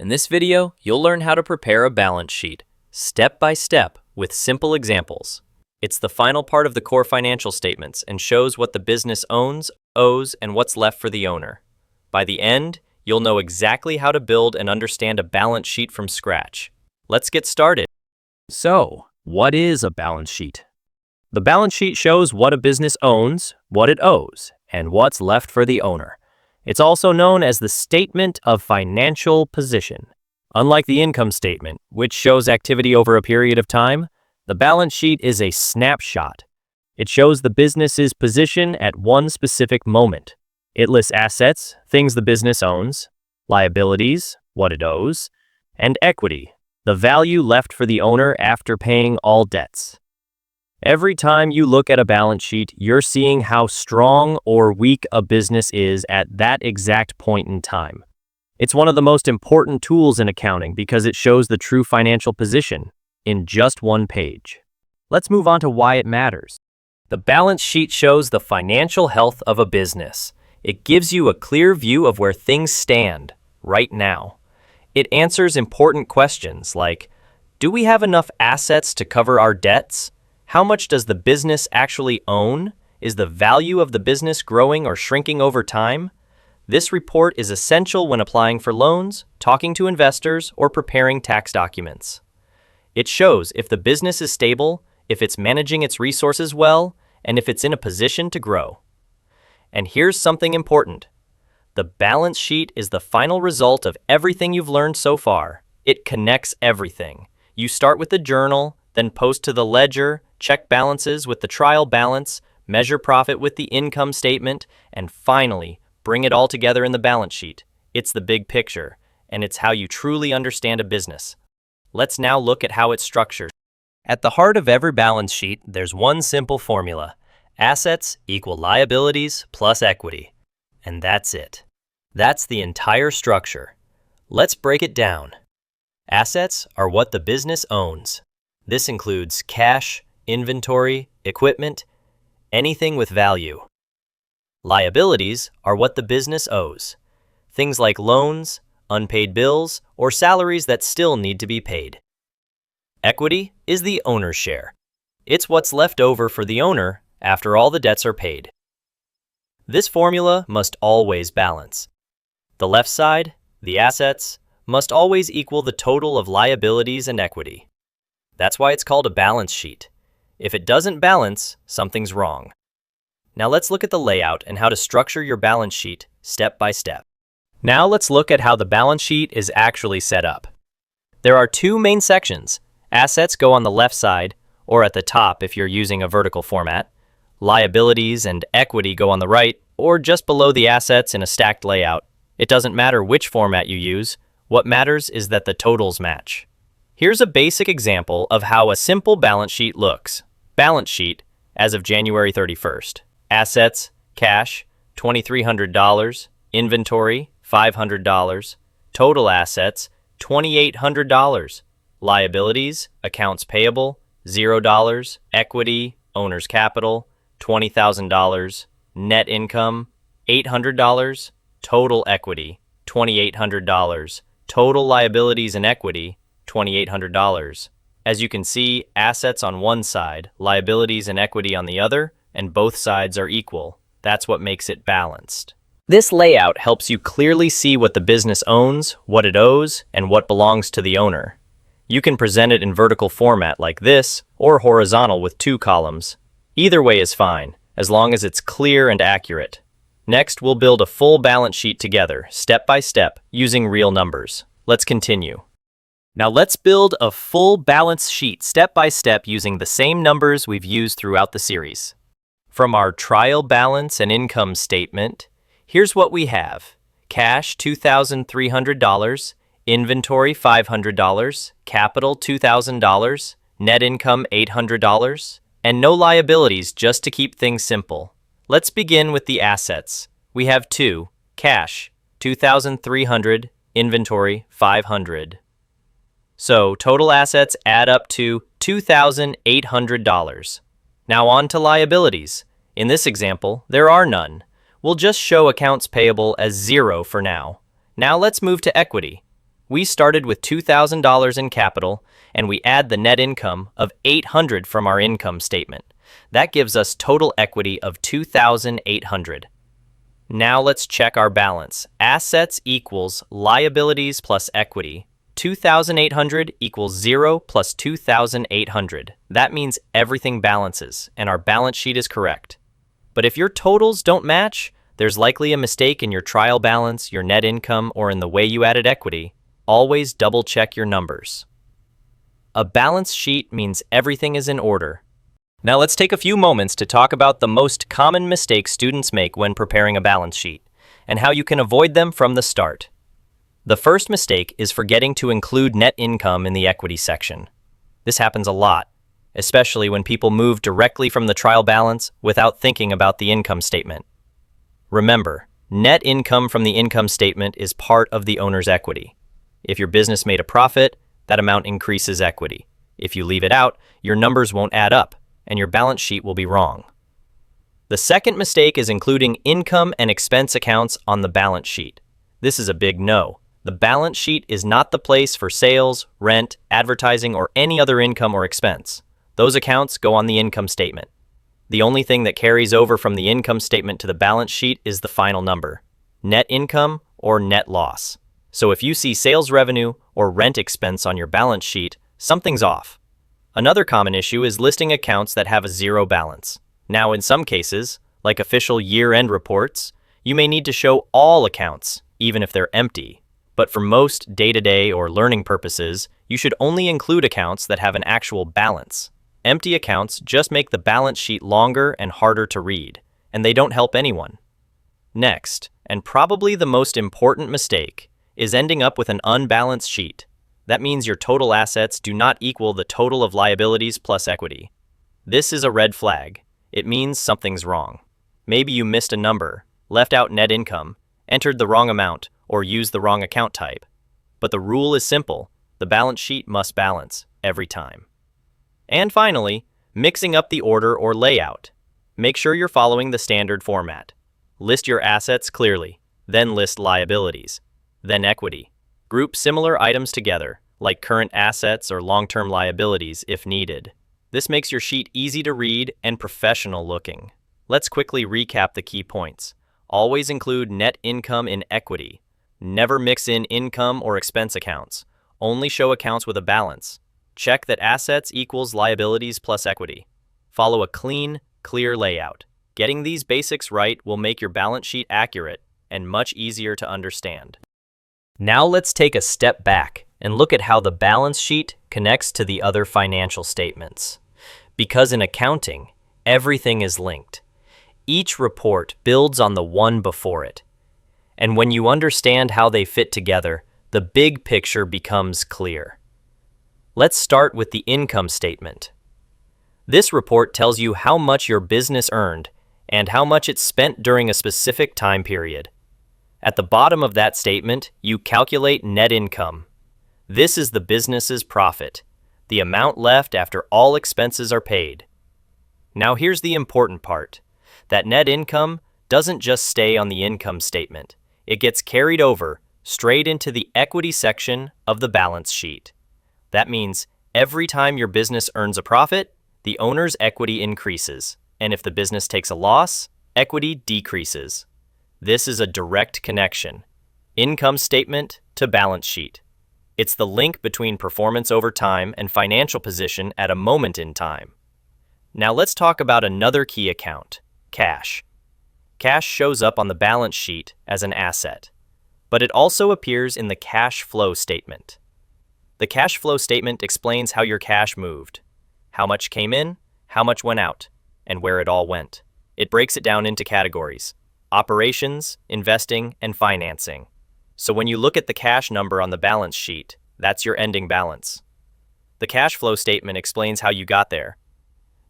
In this video, you'll learn how to prepare a balance sheet, step by step, with simple examples. It's the final part of the core financial statements and shows what the business owns, owes, and what's left for the owner. By the end, you'll know exactly how to build and understand a balance sheet from scratch. Let's get started. So, what is a balance sheet? The balance sheet shows what a business owns, what it owes, and what's left for the owner. It's also known as the statement of financial position. Unlike the income statement, which shows activity over a period of time, the balance sheet is a snapshot. It shows the business's position at one specific moment. It lists assets, things the business owns, liabilities, what it owes, and equity, the value left for the owner after paying all debts. Every time you look at a balance sheet, you're seeing how strong or weak a business is at that exact point in time. It's one of the most important tools in accounting because it shows the true financial position in just one page. Let's move on to why it matters. The balance sheet shows the financial health of a business. It gives you a clear view of where things stand right now. It answers important questions like, do we have enough assets to cover our debts? How much does the business actually own? Is the value of the business growing or shrinking over time? This report is essential when applying for loans, talking to investors, or preparing tax documents. It shows if the business is stable, if it's managing its resources well, and if it's in a position to grow. And here's something important. The balance sheet is the final result of everything you've learned so far. It connects everything. You start with the journal, then post to the ledger, check balances with the trial balance, measure profit with the income statement, and finally, bring it all together in the balance sheet. It's the big picture, and it's how you truly understand a business. Let's now look at how it's structured. At the heart of every balance sheet, there's one simple formula. Assets equal liabilities plus equity. And that's it. That's the entire structure. Let's break it down. Assets are what the business owns. This includes cash, inventory, equipment, anything with value. Liabilities are what the business owes. Things like loans, unpaid bills, or salaries that still need to be paid. Equity is the owner's share. It's what's left over for the owner after all the debts are paid. This formula must always balance. The left side, the assets, must always equal the total of liabilities and equity. That's why it's called a balance sheet. If it doesn't balance, something's wrong. Now let's look at the layout and how to structure your balance sheet step by step. Now let's look at how the balance sheet is actually set up. There are two main sections. Assets go on the left side, or at the top if you're using a vertical format. Liabilities and equity go on the right, or just below the assets in a stacked layout. It doesn't matter which format you use. What matters is that the totals match. Here's a basic example of how a simple balance sheet looks. Balance sheet as of January 31st. Assets, cash, $2,300. Inventory, $500. Total assets, $2,800. Liabilities, accounts payable, $0. Equity, owner's capital, $20,000. Net income, $800. Total equity, $2,800. Total liabilities and equity, $2,800. As you can see, assets on one side, liabilities and equity on the other, and both sides are equal. That's what makes it balanced. This layout helps you clearly see what the business owns, what it owes, and what belongs to the owner. You can present it in vertical format like this, or horizontal with two columns. Either way is fine, as long as it's clear and accurate. Next, we'll build a full balance sheet together, step by step, using real numbers. Let's continue. Now let's build a full balance sheet step by step using the same numbers we've used throughout the series. From our trial balance and income statement, here's what we have. Cash, $2,300. Inventory, $500. Capital, $2,000. Net income, $800. And no liabilities, just to keep things simple. Let's begin with the assets. We have two. Cash, $2,300. Inventory, $500. So total assets add up to $2,800. Now on to liabilities. In this example, there are none. We'll just show accounts payable as 0 for now. Now let's move to equity. We started with $2,000 in capital, and we add the net income of $800 from our income statement. That gives us total equity of $2,800. Now let's check our balance. Assets equals liabilities plus equity. 2,800 equals 0 plus 2,800. That means everything balances, and our balance sheet is correct. But if your totals don't match, there's likely a mistake in your trial balance, your net income, or in the way you added equity. Always double check your numbers. A balance sheet means everything is in order. Now let's take a few moments to talk about the most common mistakes students make when preparing a balance sheet, and how you can avoid them from the start. The first mistake is forgetting to include net income in the equity section. This happens a lot, especially when people move directly from the trial balance without thinking about the income statement. Remember, net income from the income statement is part of the owner's equity. If your business made a profit, that amount increases equity. If you leave it out, your numbers won't add up, and your balance sheet will be wrong. The second mistake is including income and expense accounts on the balance sheet. This is a big no. The balance sheet is not the place for sales, rent, advertising, or any other income or expense. Those accounts go on the income statement. The only thing that carries over from the income statement to the balance sheet is the final number, net income or net loss. So if you see sales revenue or rent expense on your balance sheet, something's off. Another common issue is listing accounts that have a zero balance. Now, in some cases, like official year-end reports, you may need to show all accounts, even if they're empty. But for most day-to-day or learning purposes, you should only include accounts that have an actual balance. Empty accounts just make the balance sheet longer and harder to read, and they don't help anyone. Next, and probably the most important mistake, is ending up with an unbalanced sheet. That means your total assets do not equal the total of liabilities plus equity. This is a red flag. It means something's wrong. Maybe you missed a number, left out net income, entered the wrong amount, or used the wrong account type. But the rule is simple. The balance sheet must balance every time. And finally, mixing up the order or layout. Make sure you're following the standard format. List your assets clearly, then list liabilities, then equity. Group similar items together, like current assets or long-term liabilities if needed. This makes your sheet easy to read and professional looking. Let's quickly recap the key points. Always include net income in equity. Never mix in income or expense accounts. Only show accounts with a balance. Check that assets equals liabilities plus equity. Follow a clean, clear layout. Getting these basics right will make your balance sheet accurate and much easier to understand. Now let's take a step back and look at how the balance sheet connects to the other financial statements. Because in accounting, everything is linked. Each report builds on the one before it. And when you understand how they fit together, the big picture becomes clear. Let's start with the income statement. This report tells you how much your business earned and how much it spent during a specific time period. At the bottom of that statement, you calculate net income. This is the business's profit, the amount left after all expenses are paid. Now here's the important part. That net income doesn't just stay on the income statement. It gets carried over straight into the equity section of the balance sheet. That means every time your business earns a profit, the owner's equity increases, and if the business takes a loss, equity decreases. This is a direct connection. Income statement to balance sheet. It's the link between performance over time and financial position at a moment in time. Now let's talk about another key account, cash. Cash shows up on the balance sheet as an asset, but it also appears in the cash flow statement. The cash flow statement explains how your cash moved, how much came in, how much went out, and where it all went. It breaks it down into categories: operations, investing, and financing. So when you look at the cash number on the balance sheet, that's your ending balance. The cash flow statement explains how you got there.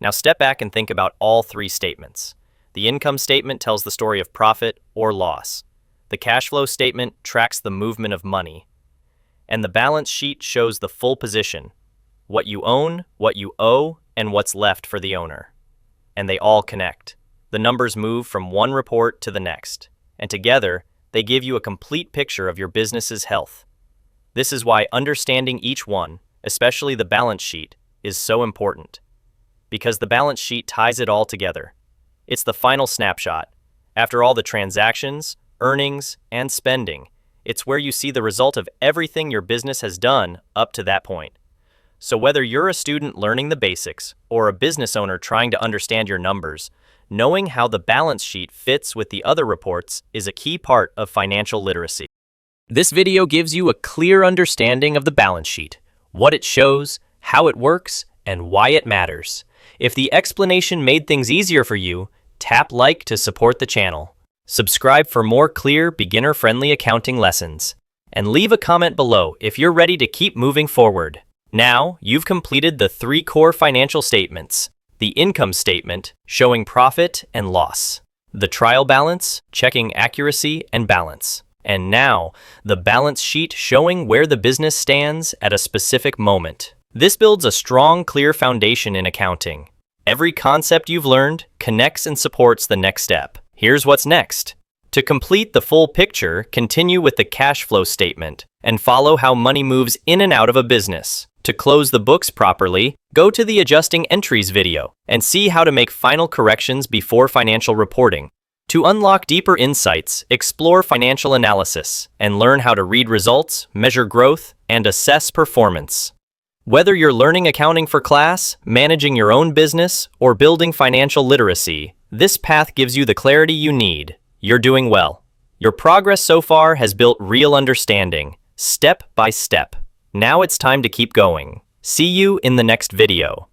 Now step back and think about all three statements. The income statement tells the story of profit or loss. The cash flow statement tracks the movement of money. And the balance sheet shows the full position, what you own, what you owe, and what's left for the owner. And they all connect. The numbers move from one report to the next, and together, they give you a complete picture of your business's health. This is why understanding each one, especially the balance sheet, is so important. Because the balance sheet ties it all together. It's the final snapshot. After all the transactions, earnings, and spending, it's where you see the result of everything your business has done up to that point. So whether you're a student learning the basics or a business owner trying to understand your numbers, knowing how the balance sheet fits with the other reports is a key part of financial literacy. This video gives you a clear understanding of the balance sheet, what it shows, how it works, and why it matters. If the explanation made things easier for you, tap like to support the channel. Subscribe for more clear, beginner-friendly accounting lessons. And leave a comment below if you're ready to keep moving forward. Now, you've completed the 3 core financial statements. The income statement, showing profit and loss. The trial balance, checking accuracy and balance. And now, the balance sheet showing where the business stands at a specific moment. This builds a strong, clear foundation in accounting. Every concept you've learned connects and supports the next step. Here's what's next. To complete the full picture, continue with the cash flow statement and follow how money moves in and out of a business. To close the books properly, go to the Adjusting Entries video and see how to make final corrections before financial reporting. To unlock deeper insights, explore financial analysis and learn how to read results, measure growth, and assess performance. Whether you're learning accounting for class, managing your own business, or building financial literacy, this path gives you the clarity you need. You're doing well. Your progress so far has built real understanding, step by step. Now it's time to keep going. See you in the next video.